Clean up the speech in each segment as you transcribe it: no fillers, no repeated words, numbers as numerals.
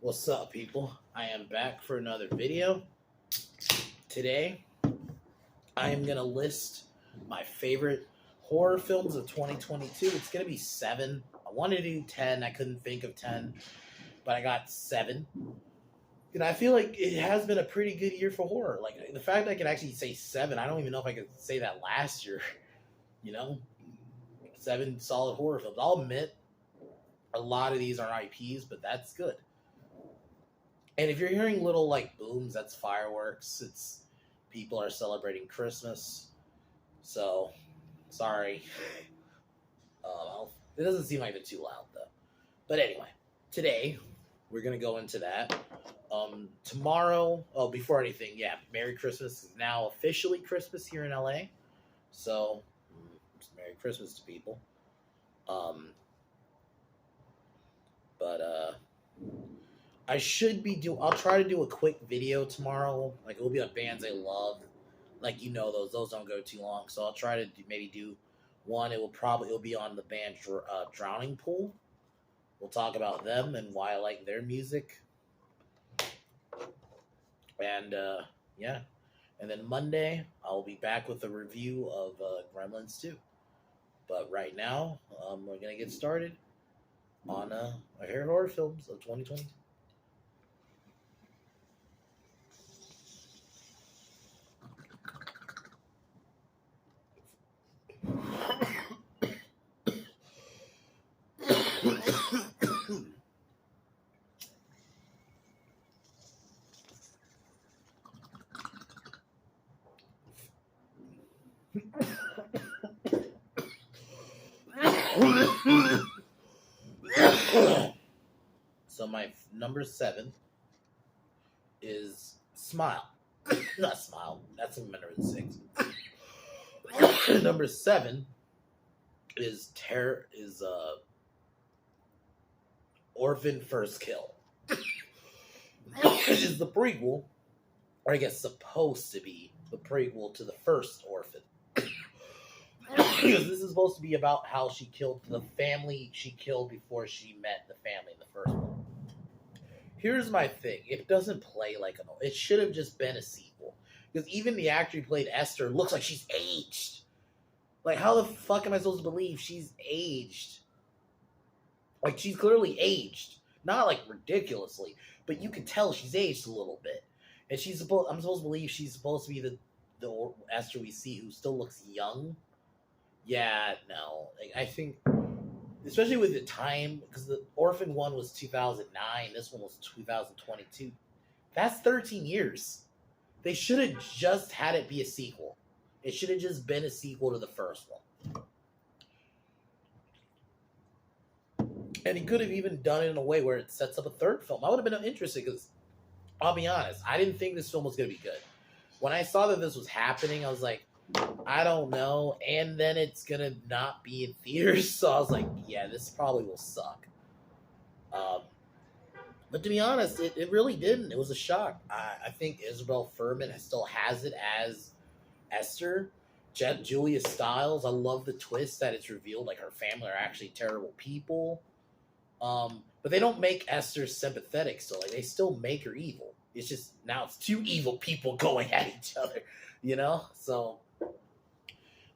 What's up, people? I am back for another video. Today, I am going to list my favorite horror films of 2022. It's going to be 7. I wanted to do 10. I couldn't think of 10, but I got 7. And I feel like it has been a pretty good year for horror. Like, the fact that I can actually say 7, I don't even know if I could say that last year. You know? 7 solid horror films. I'll admit, a lot of these are IPs, but that's good. And if you're hearing little like booms, that's fireworks. It's people are celebrating Christmas. So sorry. It doesn't seem like they're too loud though. But anyway, today we're gonna go into that. Tomorrow. Oh, before anything, yeah, Merry Christmas is now officially Christmas here in LA. So Merry Christmas to people. But I'll try to do a quick video tomorrow. Like it will be on bands I love. Like those don't go too long. So I'll try to maybe do one. It'll be on the band Drowning Pool. We'll talk about them and why I like their music. And yeah. And then Monday I'll be back with a review of Gremlins 2. But right now, we're gonna get started on our hair horror films of 2020. So my number 7 is Smile. Not Smile. That's number 6. Number 7 is Orphan First Kill. Which is the prequel, or I guess supposed to be the prequel to the first Orphan. Because this is supposed to be about how she killed the family she killed before she met the family in the first one. Here's my thing. It doesn't play like it should have just been a sequel. Because even the actor who played Esther looks like she's aged. Like, how the fuck am I supposed to believe she's aged? Like, she's clearly aged. Not, like, ridiculously. But you can tell she's aged a little bit. And I'm supposed to believe she's supposed to be the Esther we see who still looks young. Yeah, no. Like, I think, especially with the time, because the Orphan one was 2009, this one was 2022. That's 13 years. They should have just had it be a sequel. It should have just been a sequel to the first one. And he could have even done it in a way where it sets up a third film. I would have been interested because, I'll be honest, I didn't think this film was going to be good. When I saw that this was happening, I was like, I don't know. And then it's going to not be in theaters. So I was like, yeah, this probably will suck. But to be honest, it really didn't. It was a shock. I think Isabel Fuhrman still has it as Esther. Julia Stiles, I love the twist that it's revealed like her family are actually terrible people. But they don't make Esther sympathetic, so like they still make her evil. It's just now it's two evil people going at each other, So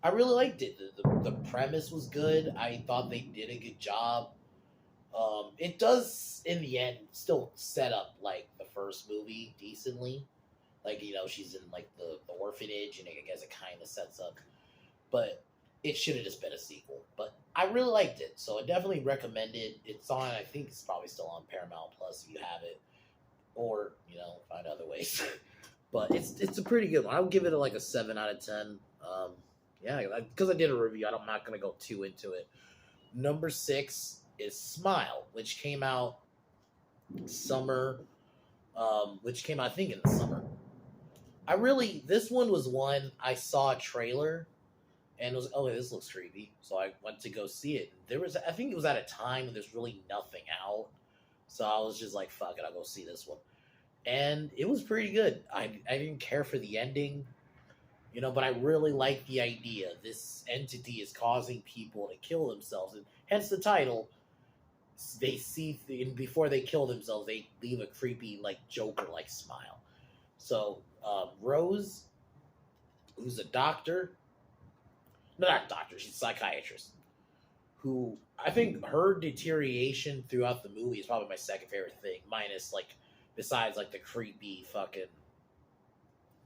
I really liked it. The premise was good. I thought they did a good job. It does in the end still set up like the first movie decently. Like, she's in like the orphanage, and I guess it kind of sets up. But it should have just been a sequel. But I really liked it, so I definitely recommend it. It's on, I think it's probably still on Paramount Plus if you have it, or find other ways. But it's a pretty good one. I would give it like a 7 out of 10. Yeah, because I did a review, I'm not gonna go too into it. Number 6 is Smile, which came out summer. Which came out I think in the summer. This one was one I saw a trailer and was, this looks creepy. So I went to go see it. I think it was at a time when there's really nothing out. So I was just like, fuck it, I'll go see this one. And it was pretty good. I didn't care for the ending, but I really like the idea. This entity is causing people to kill themselves, and hence the title. they see and before they kill themselves, they leave a creepy like Joker like smile. So Rose, who's a doctor, no, not doctor, she's a psychiatrist. Who I think her deterioration throughout the movie is probably my second favorite thing, minus like besides like the creepy fucking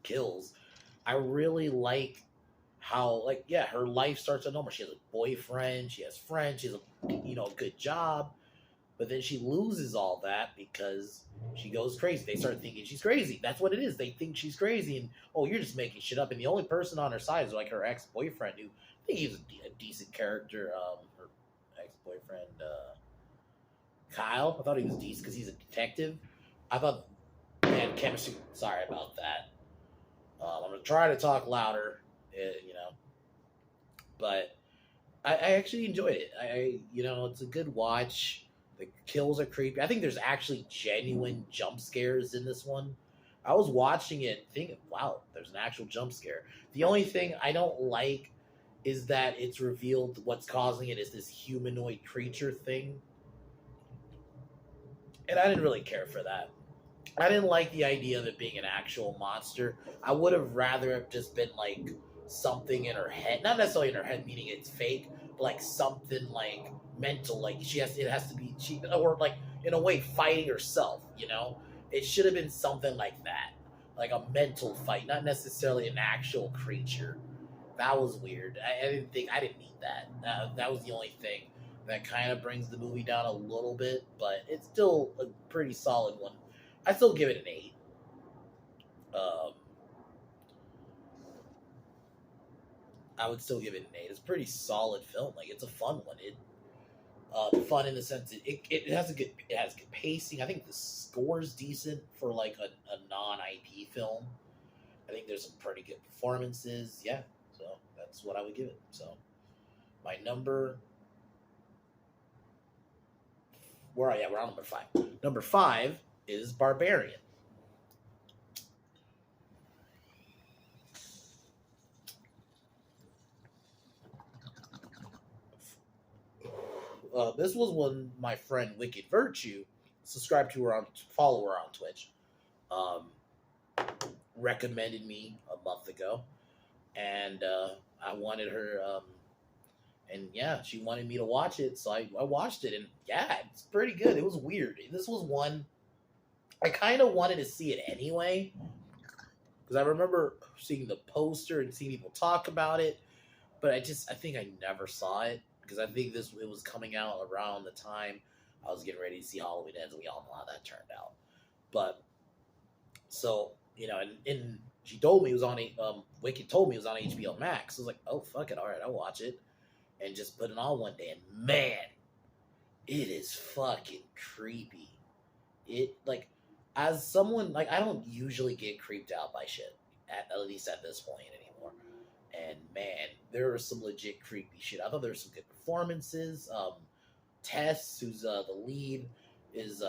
kills. I really like how like yeah, her life starts at normal. She has a boyfriend, she has friends, she has a a good job, but then she loses all that because she goes crazy. They start thinking she's crazy. That's what it is. They think she's crazy, and oh, you're just making shit up. And the only person on her side is like her ex boyfriend, who I think he's a decent character. Her ex boyfriend, Kyle. I thought he was decent because he's a detective. I thought they had chemistry. Sorry about that. I'm gonna try to talk louder, but I actually enjoyed it. It's a good watch. The kills are creepy. I think there's actually genuine jump scares in this one. I was watching it thinking, wow, there's an actual jump scare. The only thing I don't like is that it's revealed what's causing it is this humanoid creature thing. And I didn't really care for that. I didn't like the idea of it being an actual monster. I would have rather have just been like something in her head. Not necessarily in her head, meaning it's fake, but like something like mental. Like it has to be, or like in a way, fighting herself, It should have been something like that. Like a mental fight, not necessarily an actual creature. That was weird. I didn't need that. That was the only thing that kind of brings the movie down a little bit, but it's still a pretty solid one. I still give it an 8. Um, I would still give it an 8. It's a pretty solid film. Like it's a fun one. Fun in the sense it has good pacing. I think the score's decent for like a non IP film. I think there's some pretty good performances. Yeah, so that's what I would give it. So my number, we're on number 5. Number 5 is Barbarian. This was when my friend Wicked Virtue, subscribed to her follow her on Twitch, um, recommended me a month ago, and I wanted her, and yeah, she wanted me to watch it, so I watched it, and yeah, it's pretty good. It was weird. This was one I kind of wanted to see it anyway, because I remember seeing the poster and seeing people talk about it, but I think I never saw it because I think it was coming out around the time I was getting ready to see Halloween Ends, and we all know how that turned out. But so and she told me it was on Wicked told me it was on HBO Max. I was like, oh fuck it, all right, I'll watch it, and just put it on one day, and man, it is fucking creepy. It like as someone like I don't usually get creeped out by shit at least at this point anymore. And man, there was some legit creepy shit. I thought there were some good performances. Tess, who's the lead, is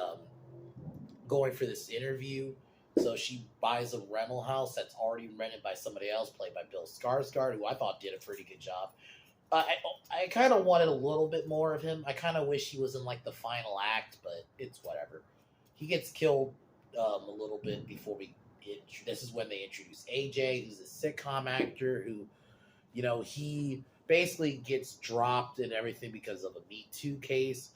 going for this interview. So she buys a rental house that's already rented by somebody else, played by Bill Skarsgård, who I thought did a pretty good job. I kind of wanted a little bit more of him. I kind of wish he was in like the final act, but it's whatever. He gets killed a little bit before we. This is when they introduce AJ, who's a sitcom actor who, he basically gets dropped and everything because of a Me Too case.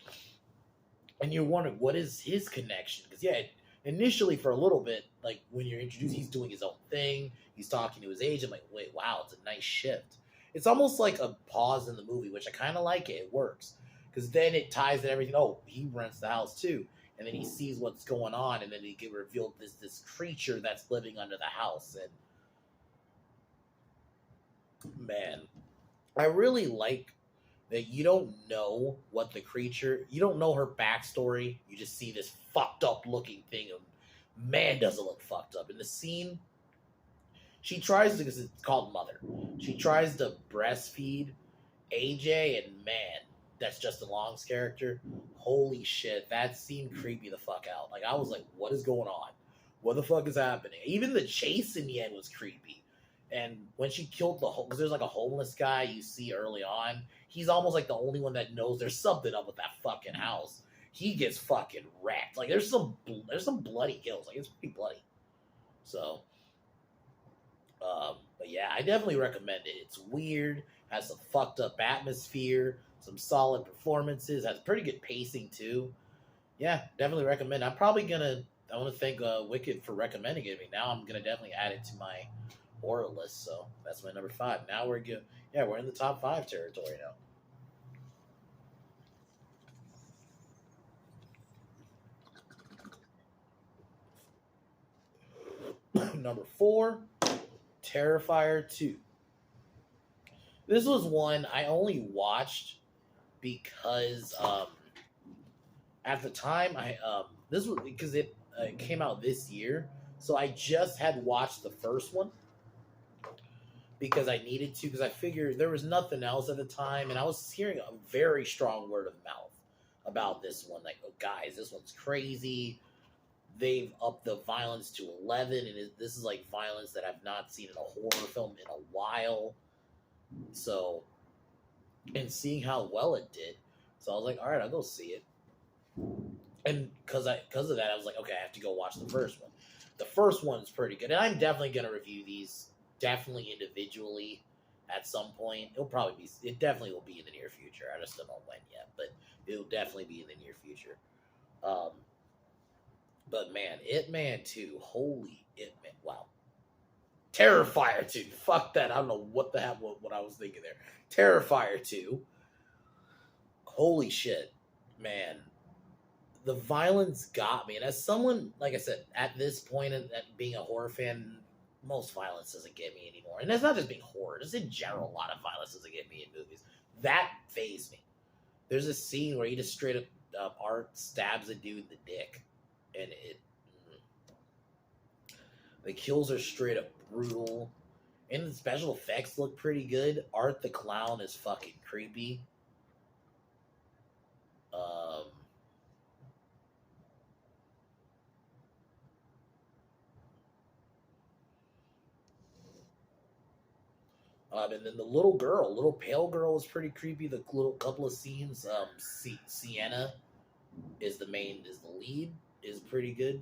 And you're wondering what is his connection? Because yeah, initially for a little bit, like when you're introduced, he's doing his own thing. He's talking to his agent. I'm like, wait, wow, it's a nice shift. It's almost like a pause in the movie, which I kind of like it. It works because then it ties in everything. Oh, he rents the house too, and then he sees what's going on, and then he get revealed this creature that's living under the house. And man, I really like that you don't know what the creature, you don't know her backstory. You just see this fucked up looking thing, and man, does it look fucked up in the scene. She tries to, because it's called Mother. She tries to breastfeed AJ, and man, that's Justin Long's character. Holy shit, that scene creeped me the fuck out. Like I was like, what is going on? What the fuck is happening? Even the chase in the end was creepy. And when she killed because there's like a homeless guy you see early on, he's almost like the only one that knows there's something up with that fucking house. he gets fucking wrecked. Like there's some bloody kills. Like it's pretty bloody. So, but yeah, I definitely recommend it. It's weird, has some fucked up atmosphere, some solid performances, has pretty good pacing too. Yeah, definitely recommend. I want to thank Wicked for recommending it. I mean, now I'm gonna definitely add it to my horror list. So that's my number five. Now we're good. Yeah, we're in the top five territory now. Number four, Terrifier 2. This was one I only watched because at the time I this was because it came out this year, so I just had watched the first one because I needed to because I figured there was nothing else at the time, and I was hearing a very strong word of mouth about this one. Like, oh, guys, this one's crazy. They've upped the violence to 11, and this is like violence that I've not seen in a horror film in a while. So, and seeing how well it did, so I was like, all right, I'll go see it. And because of that, I was like, okay, I have to go watch the first one. The first one's pretty good, and I'm definitely gonna review these definitely individually at some point. It definitely will be in the near future. I just don't know when yet, but it'll definitely be in the near future. Um, but man, It Man 2, holy It Man, wow. Terrifier 2, fuck that. I don't know what the hell what I was thinking there. Terrifier 2, holy shit, man. The violence got me, and as someone, like I said, at this point, at being a horror fan, most violence doesn't get me anymore. And that's not just being horror; just in general, a lot of violence doesn't get me in movies. That fazed me. There's a scene where he just straight up Art stabs a dude in the dick, and the kills are straight up brutal, and the special effects look pretty good. Art the Clown is fucking creepy. Um, and then the little pale girl, was pretty creepy. The little couple of scenes, Sienna is the lead, is pretty good.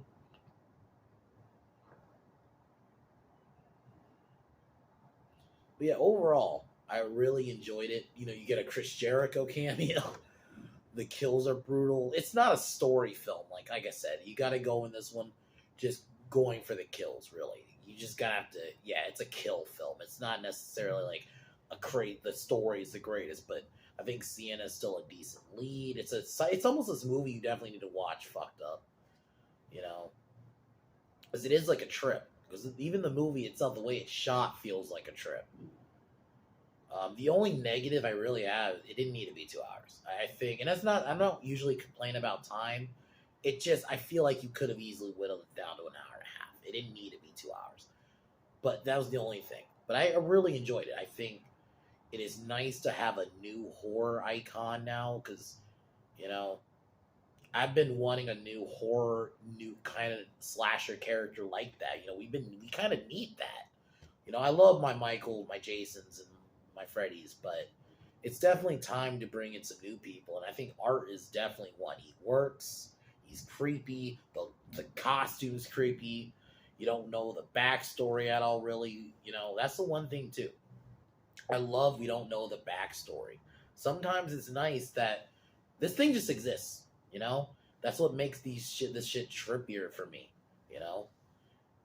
But yeah, overall, I really enjoyed it. You know, you get a Chris Jericho cameo. The kills are brutal. It's not a story film, like I said. You got to go in this one just going for the kills. Really, you just gotta have to. Yeah, it's a kill film. It's not necessarily like the story is the greatest, but I think Sienna is still a decent lead. It's almost this movie you definitely need to watch. Fucked up, you know, because it is like a trip. Because even the movie itself, the way it's shot, feels like a trip. The only negative I really have, it didn't need to be 2 hours. I think, and that's not. I don't usually complain about time. It just, I feel like you could have easily whittled it down to an hour and a half. It didn't need to be 2 hours, but that was the only thing. But I really enjoyed it. I think it is nice to have a new horror icon now because, you know, I've been wanting a new horror, new kind of slasher character like that. You know, we kind of need that. You know, I love my Michael, my Jasons, and my Freddys, but it's definitely time to bring in some new people. And I think Art is definitely one. He works. He's creepy. The costume's creepy. You don't know the backstory at all, really. You know, that's the one thing too. I love we don't know the backstory. Sometimes it's nice that this thing just exists. You know, that's what makes this shit trippier for me. You know,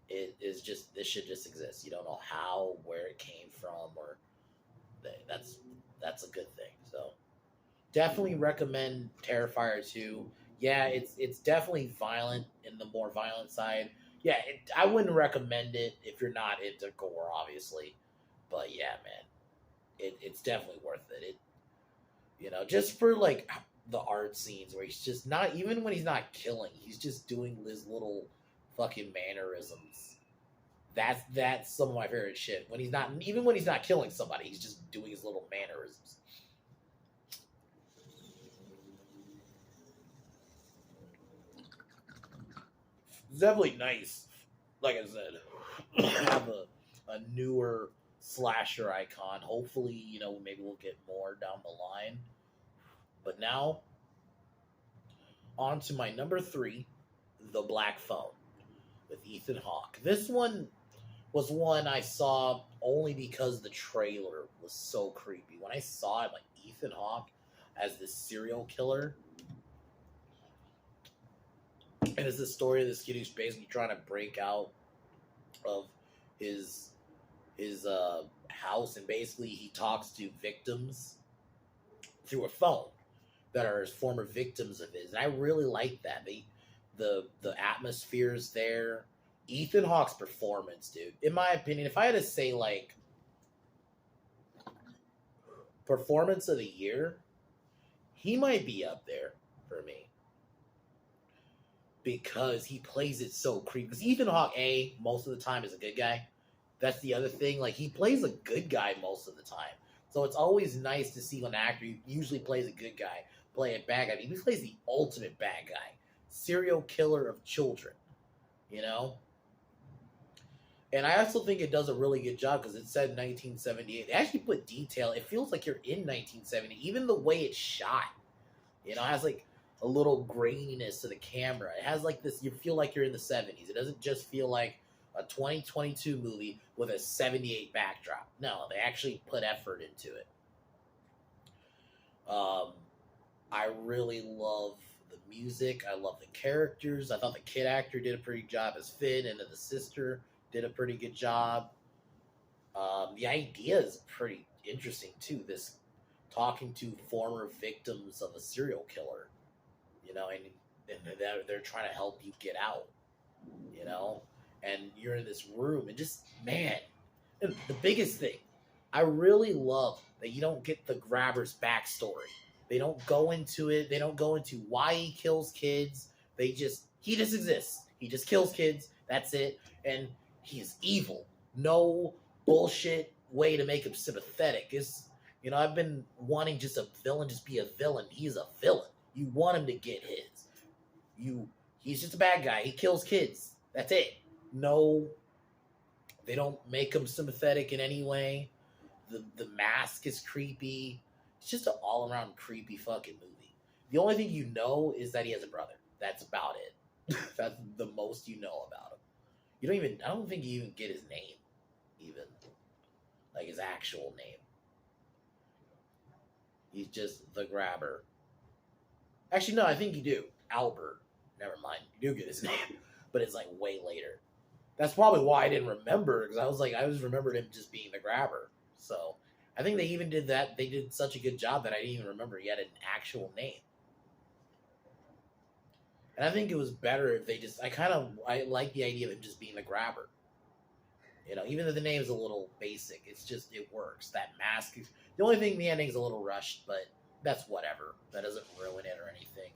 it is just this shit just exists. You don't know how, where it came from, or that's a good thing. So definitely recommend Terrifier 2. Yeah, it's definitely violent in the more violent side. Yeah, I wouldn't recommend it if you're not into gore, obviously. But yeah, man, it's definitely worth it. Just for like the art scenes where he's just not even when he's not killing, he's just doing his little fucking mannerisms. That's some of my favorite shit. When he's not killing somebody, he's just doing his little mannerisms. It's definitely nice, like I said, have a newer slasher icon. Hopefully, maybe we'll get more down the line. But now, On to my number three, The Black Phone with Ethan Hawke. This one was one I saw only because the trailer was so creepy. When I saw it, like Ethan Hawke as this serial killer, and it's the story of this kid who's basically trying to break out of his house, and basically he talks to victims through a phone that are his former victims of his. And I really like that. The atmosphere's there. Ethan Hawke's performance, dude. In my opinion, if I had to say like performance of the year, he might be up there for me because he plays it so creepy. Because Ethan Hawke, most of the time is a good guy. That's the other thing. Like he plays a good guy most of the time. So it's always nice to see when an actor who usually plays a good guy play a bad guy. He plays the ultimate bad guy, serial killer of children. You know. And I also think it does a really good job because it said 1978. They actually put detail. It feels like you're in 1970. Even the way it's shot, it has like a little graininess to the camera. It has like this. You feel like you're in the 70s. It doesn't just feel like a 2022 movie with a 78 backdrop. No, they actually put effort into it. I really love the music. I love the characters. I thought the kid actor did a pretty good job as Finn, and the sister did a pretty good job. The idea is pretty interesting too. This talking to former victims of a serial killer, and they're trying to help you get out, and you're in this room, and just man, and the biggest thing, I really love that you don't get the grabber's backstory. They don't go into it. They don't go into why he kills kids. He just exists. He just kills kids. That's it. And he's evil. No bullshit way to make him sympathetic. I've been wanting just a villain just be a villain. He's a villain. You want him to get his. He's just a bad guy. He kills kids. That's it. No, they don't make him sympathetic in any way. The mask is creepy. It's just an all-around creepy fucking movie. The only thing you know is that he has a brother. That's about it. That's the most you know about him. I don't think you even get his name, even. Like his actual name. He's just the grabber. Actually, no, I think you do. Albert. Never mind. You do get his name. But it's like way later. That's probably why I didn't remember, because I just remembered him just being the grabber. So, I think they even did that. They did such a good job that I didn't even remember he had an actual name. And I think it was better if they just, I like the idea of him just being the grabber. Even though the name is a little basic, it works. That mask, the only thing, the ending's a little rushed, but that's whatever. That doesn't ruin it or anything.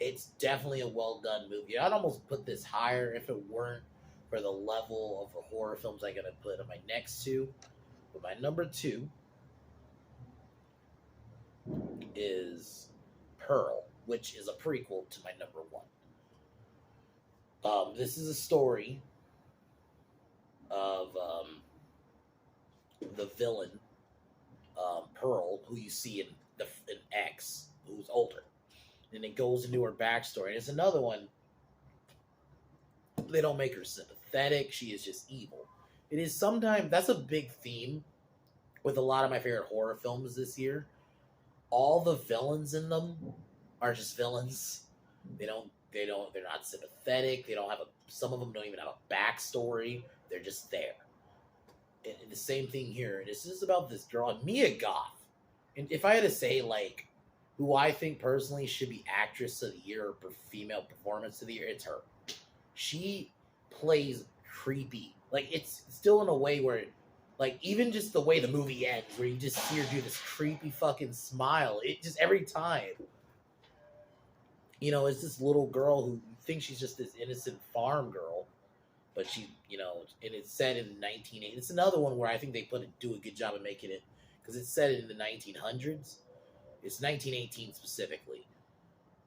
It's definitely a well done movie. I'd almost put this higher if it weren't for the level of the horror films I'm going to put on my next two. But my number 2 is Pearl, which is a prequel to my number 1. This is a story of the villain, Pearl, who you see in X, who's older. And it goes into her backstory. And it's another one. They don't make her sympathetic. She is just evil. It is sometimes, that's a big theme with a lot of my favorite horror films this year. All the villains in them are just villains. They're not sympathetic. Some of them don't even have a backstory. They're just there. And the same thing here. This is about this girl, Mia Goth. And if I had to say, like, who I think personally should be actress of the year or female performance of the year, it's her. She plays creepy. Like, it's still in a way where, like, even just the way the movie ends, where you just see her do this creepy fucking smile. It just, every time. It's this little girl who thinks she's just this innocent farm girl. But she, and it's set in 1980. It's another one where I think they do a good job of making it, because it's set in the 1900s. It's 1918 specifically.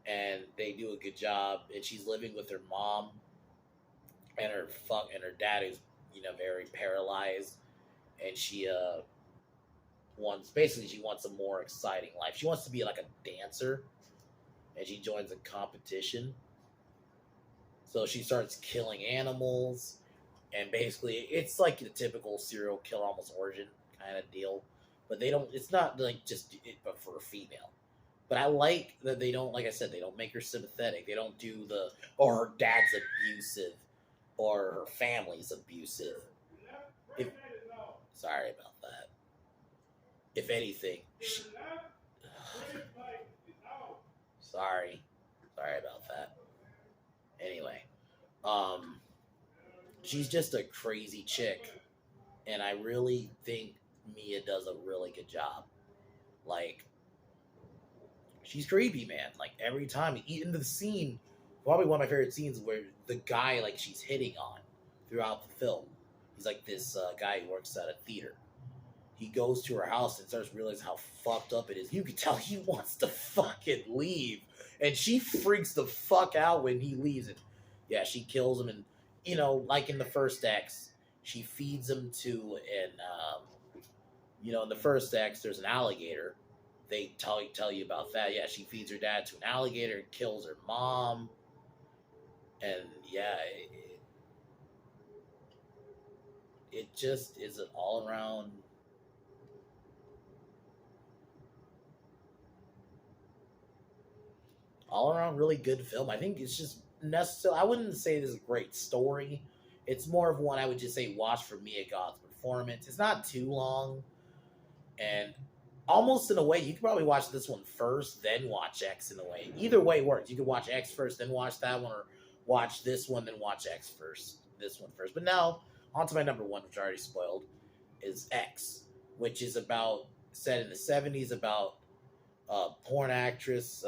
And they do a good job. And she's living with her mom and her dad, who's, very paralyzed. And she wants a more exciting life. She wants to be like a dancer. and she joins a competition. So she starts killing animals, and basically it's like the typical serial killer, almost origin kind of deal. But they don't. It's not like just but for a female. But I like that they don't, like I said, they don't make her sympathetic. They don't do the or her dad's abusive or her family's abusive. If, sorry about that. If anything, sorry, sorry about that. Anyway, um, she's just a crazy chick, and I really think Mia does a really good job. Like, she's creepy, man. Like every time, even the scene, probably one of my favorite scenes where the guy like she's hitting on throughout the film. He's like this guy who works at a theater. He goes to her house and starts realizing how fucked up it is. You can tell he wants to fucking leave, and she freaks the fuck out when he leaves. And yeah, she kills him, and like in the first X, she feeds him to an in the first X, there's an alligator. They tell you about that. Yeah, she feeds her dad to an alligator and kills her mom. And yeah, it just is an all around really good film. I think it's just necessary. I wouldn't say this is a great story. It's more of one I would just say watch for Mia Goth's performance. It's not too long, and almost in a way, you could probably watch this one first, then watch X in a way. Either way works. You could watch X first, then watch that one, or watch this one, then watch X first, this one first. But now, on to my number one, which I already spoiled, is X, which is about, set in the 70s, about porn actress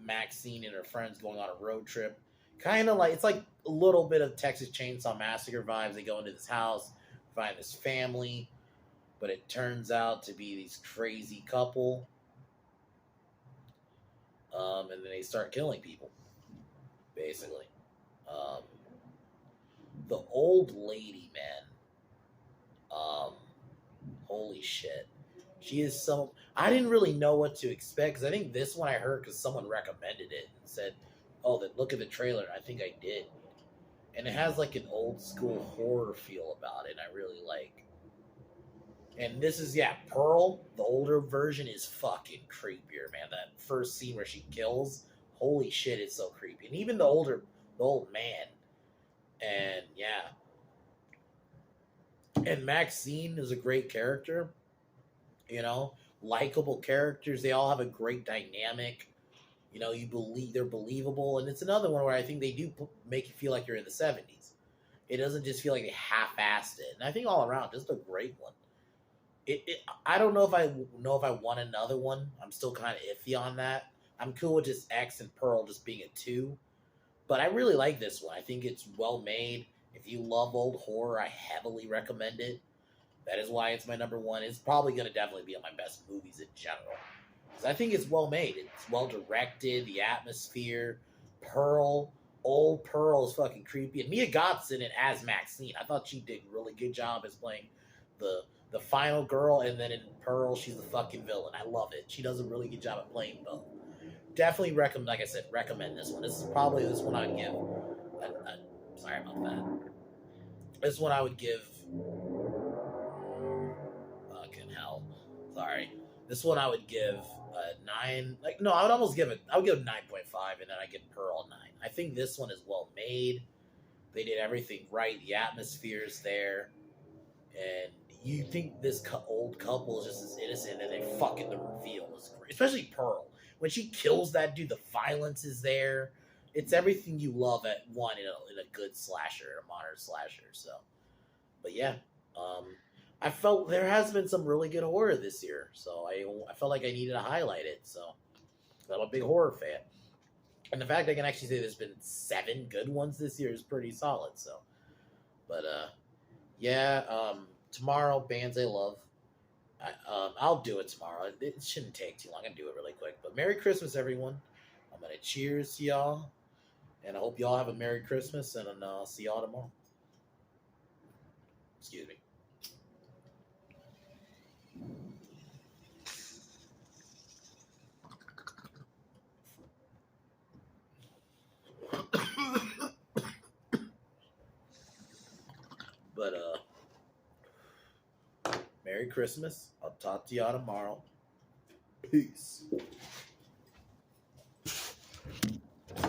Maxine and her friends going on a road trip. Kind of like, it's like a little bit of Texas Chainsaw Massacre vibes. They go into this house, find this family, but it turns out to be these crazy couple, and then they start killing people, basically. Um, the old lady, man, um, holy shit, she is so. I didn't really know what to expect because I think this one I heard because someone recommended it and said, "Oh, that look at the trailer." I think I did, and it has like an old school horror feel about it. And I really like. And this is, yeah, Pearl, the older version, is fucking creepier, man. That first scene where she kills, holy shit, it's so creepy. And even the old man, and yeah, and Maxine is a great character. You know, likable characters. They all have a great dynamic. You believe they're believable, and it's another one where I think they do make you feel like you're in the '70s. It doesn't just feel like they half-assed it, and I think all around, just a great one. I don't know if I want another one. I'm still kind of iffy on that. I'm cool with just X and Pearl just being a two, but I really like this one. I think it's well made. If you love old horror, I heavily recommend it. That is why it's my number one. It's probably going to definitely be on my best movies in general because I think it's well made. It's well directed. The atmosphere, Pearl, old Pearl is fucking creepy, and Mia Goth's in it as Maxine. I thought she did a really good job as playing the the final girl, and then in Pearl, she's the fucking villain. I love it. She does a really good job at playing both. Definitely recommend, like I said, recommend this one. This is probably this one I'd give. Sorry about that. This one I would give. Fucking hell. Sorry. This one I would give a 9. Like, no, I would almost give it. I would give it 9.5, and then I give Pearl a 9. I think this one is well made. They did everything right. The atmosphere is there, and you think this old couple is just as innocent, and they fucking the reveal is great. Especially Pearl when she kills that dude. The violence is there. It's everything you love at one in a good slasher, a modern slasher. So, but yeah, um, I felt there has been some really good horror this year, so I felt like I needed to highlight it. So I'm a big horror fan, and the fact I can actually say there's been 7 good ones this year is pretty solid. So, but yeah, tomorrow bands I love. I'll do it tomorrow. It shouldn't take too long. I can do it really quick. But Merry Christmas, everyone. I'm gonna cheers to y'all, and I hope y'all have a Merry Christmas, and I'll see y'all tomorrow. Excuse me. But Merry Christmas. I'll talk to y'all tomorrow. Peace.